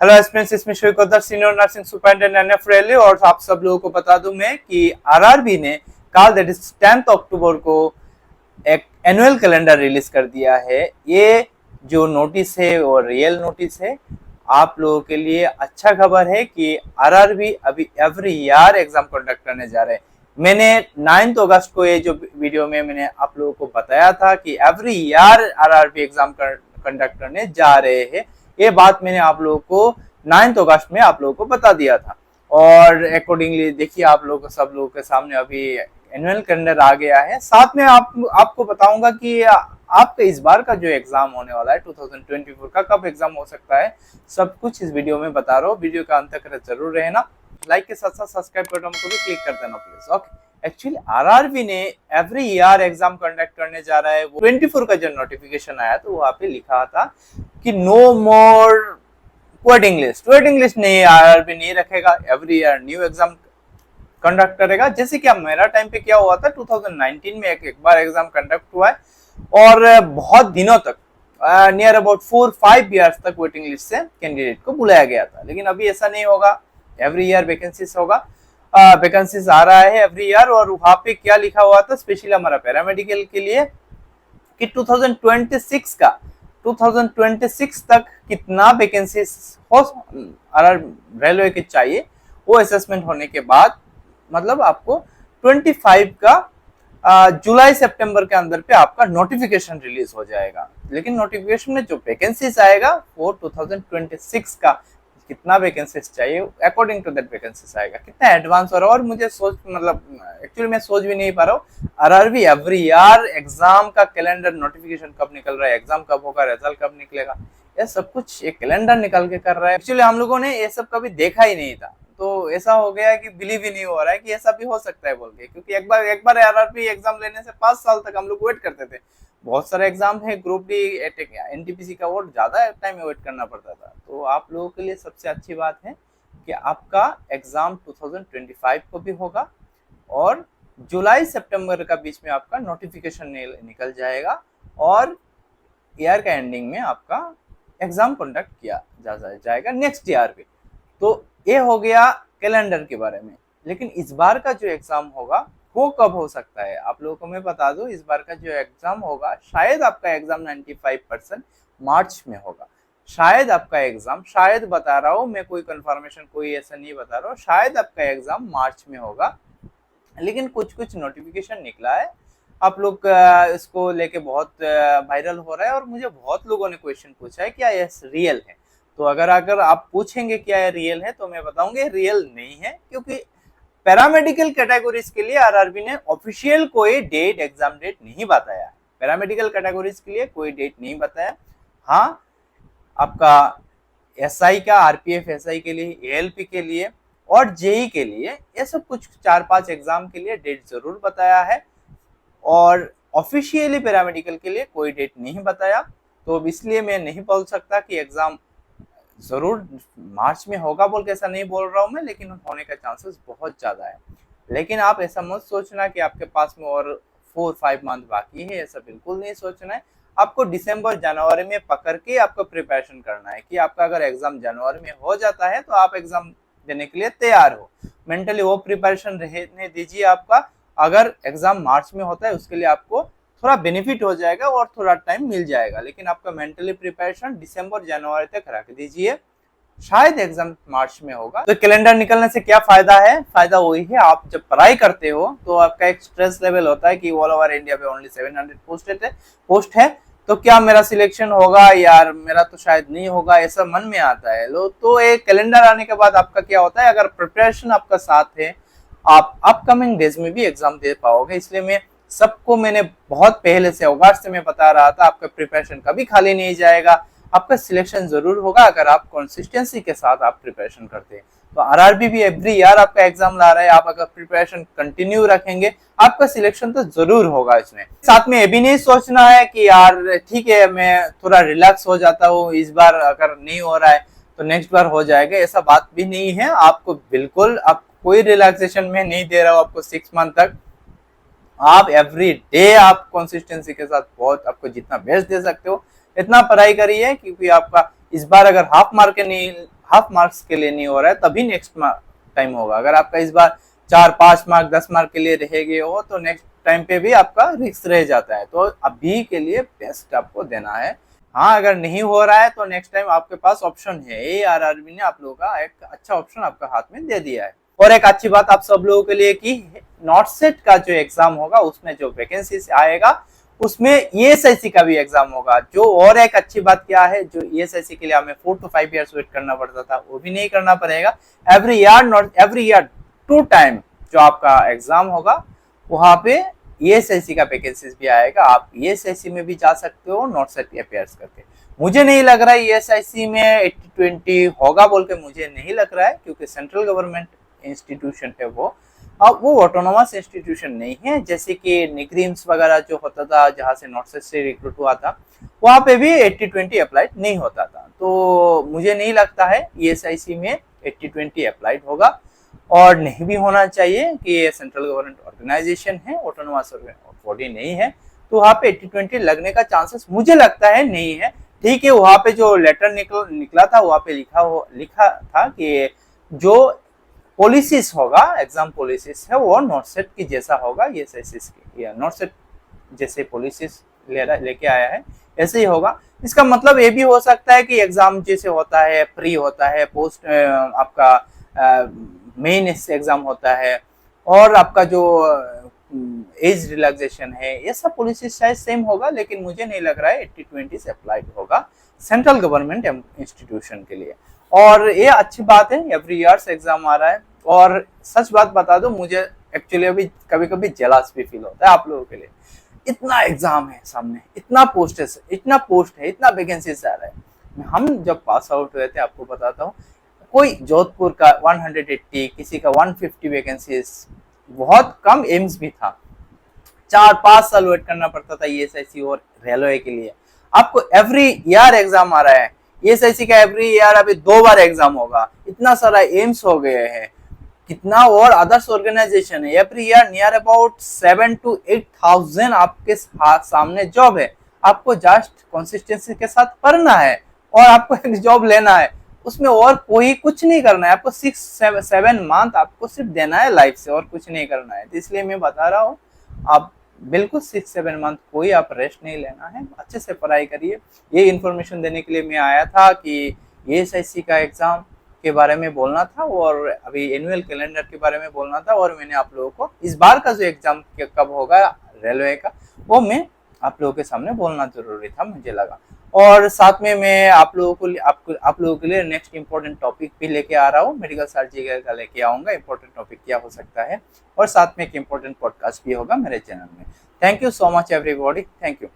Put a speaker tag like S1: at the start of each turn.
S1: Hello aspirants, इसमें शोक होता senior nursing superintendent NF rally. और आप सब लोगों को बता दूं मैं कि आरआरबी ने कल दैट इज 10 अक्टूबर को एक एनुअल कैलेंडर रिलीज कर दिया है। ये जो नोटिस है वो रियल नोटिस है। आप लोगों के लिए अच्छा खबर है कि आरआरबी अभी एवरी ईयर एग्जाम कंडक्ट करने जा रहे हैं। मैंने 9 अगस्त को ये जो वीडियो में मैंने आप लोगों को बताया था कि every year RRB exam conduct करने जा रहे हैं। ये बात मैंने आप लोगों को 9 अगस्त में आप लोगों को बता दिया था। और अकॉर्डिंगली देखिए आप लोग सब लोगों के सामने अभी एनुअल कैलेंडर आ गया है। साथ में आपको बताऊंगा कि आपका इस बार का जो एग्जाम होने वाला है 2024 का कब एग्जाम हो सकता है, सब कुछ इस वीडियो में बता रहा हूँ। वीडियो का अंत तक जरूर रहना। लाइक के साथ साथ सब्सक्राइब बटन को भी क्लिक कर देना प्लीज। ओके, एक्चुअली आरआरबी ने एवरी ईयर एग्जाम कंडक्ट करने जा रहा है। 24 का जो नोटिफिकेशन आया तो वहां पे लिखा था कि नो मोर वेटिंग लिस्ट नहीं, आरआरबी नहीं रखेगा। Every year new exam conduct करेगा। जैसे कि अब मेरा टाइम पे क्या हुआ था, 2019 में एक बार एग्जाम कंडक्ट हुआ है और बहुत दिनों तक नियर अबाउट 4-5 ईयर्स तक वेटिंग लिस्ट से कैंडिडेट को बुलाया गया था। लेकिन अभी ऐसा नहीं होगा, एवरी ईयर वैकेंसीज होगा। वैकेंसीज आ रहा है एवरी ईयर। और वहां पे क्या लिखा हुआ था स्पेशली हमारा पैरामेडिकल के लिए कि 2026 तक कितना वैकेंसीज हो रेलवे के चाहिए, वो असेसमेंट होने के बाद मतलब आपको 25 का जुलाई सितंबर के अंदर पे आपका नोटिफिकेशन रिलीज हो जाएगा। लेकिन नोटिफिकेशन में जो वैकेंसीज आएगा वो 2026 का कितना वैकेंसीज चाहिए अकॉर्डिंग टू दैट वैकेंसीज आएगा। कितना एडवांस हो रहा है। और मुझे सोच मतलब एक्चुअली मैं सोच भी नहीं पा रहा हूँ आरआरबी एवरी ईयर एग्जाम का कैलेंडर नोटिफिकेशन कब निकल रहा है, एग्जाम कब होगा, रिजल्ट कब निकलेगा, ये सब कुछ एक कैलेंडर निकाल के कर रहा है। एक्चुअली हम लोगों ने ये सब कभी देखा ही नहीं था, तो ऐसा हो गया कि बिलीव ही नहीं हो रहा है कि ऐसा भी हो सकता है बोल के। क्योंकि एक बार आरआरबी एग्जाम लेने से 5 साल तक हम लोग वेट करते थे। बहुत सारे एग्जाम है, ग्रुप डी एनटीपीसी का, वो ज्यादा टाइम वेट करना पड़ता था। तो आप लोगों के लिए सबसे अच्छी बात है कि आपका एग्जाम 2025 को भी होगा और जुलाई सितंबर का बीच में आपका नोटिफिकेशन निकल जाएगा और ईयर का एंडिंग में आपका एग्जाम कंडक्ट किया जाएगा नेक्स्ट ईयर पे। तो ये हो गया कैलेंडर के बारे में। लेकिन इस बार का जो एग्जाम होगा वो कब हो सकता है आप लोगों को मैं बता दूं। इस बार का जो एग्जाम होगा, शायद आपका एग्जाम 95% मार्च में होगा। शायद आपका एग्जाम, शायद बता रहा हूँ मैं, कोई कंफर्मेशन कोई ऐसा नहीं बता रहा हूँ, शायद आपका एग्जाम मार्च में होगा। लेकिन कुछ नोटिफिकेशन निकला है, आप लोग इसको लेके बहुत वायरल हो रहा है। और मुझे बहुत लोगों ने क्वेश्चन पूछा है क्या ये रियल है। तो अगर आप पूछेंगे क्या ये रियल है तो मैं बताऊंगा रियल नहीं है। क्योंकि पैरामेडिकल कैटेगरीज के लिए आरआरबी ने ऑफिशियल कोई डेट, एग्जाम डेट नहीं बताया। पैरामेडिकल कैटेगरीज के लिए कोई डेट नहीं बताया। हाँ, आपका एसआई का, आरपीएफ एसआई के लिए, एएलपी के लिए और जेई के लिए, ये सब कुछ 4-5 एग्जाम के लिए डेट जरूर बताया है। और ऑफिशियली पैरामेडिकल के लिए कोई डेट नहीं बताया। तो इसलिए मैं नहीं बोल सकता कि एग्जाम जरूर मार्च में होगा बोल के, ऐसा नहीं बोल रहा हूँ मैं, लेकिन होने का चांसेस बहुत ज्यादा है। लेकिन आप ऐसा मत सोचना कि आपके पास में और 4-5 मंथ बाकी है, ऐसा बिल्कुल नहीं सोचना है। आपको दिसंबर जनवरी में पकड़ के आपको प्रिपरेशन करना है कि आपका अगर एग्जाम जनवरी में हो जाता है तो आप एग्जाम देने के लिए तैयार हो। मेंटली वो प्रिपरेशन रहने दीजिए आपका। अगर एग्जाम मार्च में होता है उसके लिए आपको थोड़ा बेनिफिट हो जाएगा और थोड़ा टाइम मिल जाएगा। लेकिन आपका मेंटली प्रिपरेशन दिसंबर जनवरी तक रख दीजिए, शायद एग्जाम मार्च में होगा। तो कैलेंडर निकलने से क्या फायदा है? फायदा वही है, आप जब पढ़ाई करते हो तो आपका एक स्ट्रेस लेवल होता है कि ऑल ओवर इंडिया पे ओनली 700 पोस्ट है, तो क्या मेरा सिलेक्शन होगा यार, मेरा तो शायद नहीं होगा, ऐसा मन में आता है। लो तो एक कैलेंडर आने के बाद आपका क्या होता है, अगर प्रिपरेशन आपका साथ है आप अपकमिंग डेज में भी एग्जाम दे पाओगे। इसलिए मैं सबको मैंने बहुत पहले से अगस्त से मैं बता रहा था आपका प्रिपरेशन कभी खाली नहीं जाएगा, आपका सिलेक्शन जरूर होगा अगर आप कंसिस्टेंसी के साथ आप प्रिपरेशन करते हैं। तो आरआरबी भी एवरी ईयर आपका एग्जाम ला रहा है, आप अगर प्रिपरेशन कंटिन्यू रखेंगे आपका सिलेक्शन तो जरूर होगा। इसमें साथ में ये भी नहीं सोचना है कि यार ठीक है मैं थोड़ा रिलैक्स हो जाता हूँ, इस बार अगर नहीं हो रहा है तो नेक्स्ट बार हो जाएगा, ऐसा बात भी नहीं है। आपको बिल्कुल, आप कोई रिलैक्सेशन में नहीं दे रहा हूँ आपको 6 मंथ तक। आप एवरी डे आप कंसिस्टेंसी के साथ बहुत आपको जितना बेस्ट दे सकते हो इतना पढ़ाई करिए। क्योंकि आपका इस बार अगर हाफ मार्क नहीं हाफ मार्क्स के लिए नहीं हो रहा है तभी नेक्स्ट टाइम होगा। अगर आपका इस बार 4-5 मार्क 10 मार्क के लिए रह गए हो तो नेक्स्ट टाइम पे भी आपका रिस्क रह जाता है। तो अभी के लिए बेस्ट आपको देना है। हाँ, अगर नहीं हो रहा है तो नेक्स्ट टाइम आपके पास ऑप्शन है। ARRB ने आप लोगों का एक अच्छा ऑप्शन आपका हाथ में दे दिया है। और एक अच्छी बात आप सब लोगों के लिए कि नॉट सेट का जो एग्जाम होगा उसमें जो वैकेंसी आएगा उसमें ESIC का भी एग्जाम होगा। जो और एक अच्छी बात क्या है, जो ESIC के लिए हमें 4 to 5 years वेट करना पड़ता था वो भी नहीं करना पड़ेगा। एवरी ईयर 2 टाइम जो आपका एग्जाम होगा वहां पे ESIC का वैकेंसीज भी आएगा। आप ESIC में भी जा सकते हो नॉट सेट अपेयर्स करके। मुझे नहीं लग रहा है ESIC में 80-20 होगा बोल के, मुझे नहीं लग रहा है, क्योंकि सेंट्रल गवर्नमेंट इंस्टीट्यूशन है वो। अब वो ऑटोनोमस इंस्टीट्यूशन नहीं है जैसे कि निग्रीम्स वगैरह जो होता था जहां से नॉट सेट से रिक्रूट हुआ था, वहां पे भी 80-20 अप्लाइड नहीं होता था। तो मुझे नहीं लगता है ESIC में 80-20 अप्लाइड होगा, और नहीं भी होना चाहिए कि ये सेंट्रल गवर्नमेंट ऑर्गेनाइजेशन है, ऑटोनोमस बॉडी नहीं है। तो वहां पे 80-20 लगने का चांसेस मुझे लगता है नहीं है। ठीक है, वहां पे जो लेटर निकला था वहां पे लिखा था कि जो पॉलिसीज होगा, एग्जाम पॉलिसीज है वो नॉट सेट की जैसा होगा। ESIC की या नॉट सेट जैसे पॉलिसीज लेके आया है ऐसे ही होगा। इसका मतलब ये भी हो सकता है कि एग्जाम जैसे होता है, प्री होता है, पोस्ट आपका मेन एग्जाम होता है, और आपका जो एज रिलैक्सेशन है, ये सब पॉलिसी शायद सेम होगा। लेकिन मुझे नहीं लग रहा है 80-20 से अप्लाइड होगा सेंट्रल गवर्नमेंट इंस्टीट्यूशन के लिए। और ये अच्छी बात है, एवरी ईयर्स एग्जाम आ रहा है। और सच बात बता दो, मुझे एक्चुअली अभी कभी कभी जेलस भी फील होता है आप लोगों के लिए। इतना एग्जाम है सामने, इतना पोस्ट है, इतना वैकेंसीज आ रहा है। हम जब पास आउट हुए थे, आपको बताता हूँ, कोई जोधपुर का 180, किसी का 150 वैकेंसीज, बहुत कम एम्स भी था। 4-5 साल वेट करना पड़ता था ESIC और रेलवे के लिए। आपको एवरी ईयर एग्जाम आ रहा है। ESIC का एवरी ईयर अभी 2 बार एग्जाम होगा। इतना सारा एम्स हो गए हैं, कितना और अदर्स ऑर्गेनाइजेशन है। Every year near about 7 to 8,000 आपके सामने जॉब है। आपको जस्ट कंसिस्टेंसी के साथ पढ़ना है और आपको एक जॉब लेना है। उसमें और कोई कुछ नहीं करना है। आपको 6-7 मंथ आपको सिर्फ देना है लाइफ से, और कुछ नहीं करना है। तो इसलिए मैं बता रहा हूँ, आप बिल्कुल 6-7 मंथ कोई आप रेस्ट नहीं लेना है, अच्छे से पढ़ाई करिए। ये इन्फॉर्मेशन देने के लिए मैं आया था कि ESIC का एग्जाम के बारे में बोलना था, और अभी एनुअल कैलेंडर के बारे में बोलना था। और मैंने आप लोगों को इस बार का जो एग्जाम कब होगा रेलवे का, वो मैं आप लोगों के सामने बोलना जरूरी था, मुझे लगा। और साथ में मैं आप लोगों के लिए नेक्स्ट इंपॉर्टेंट टॉपिक भी लेके आ रहा हूँ। मेडिकल सर्जिकल का लेके आऊंगा, इंपॉर्टेंट टॉपिक क्या हो सकता है, और साथ में एक इंपॉर्टेंट पॉडकास्ट भी होगा मेरे चैनल में। Thank you so much everybody, thank you.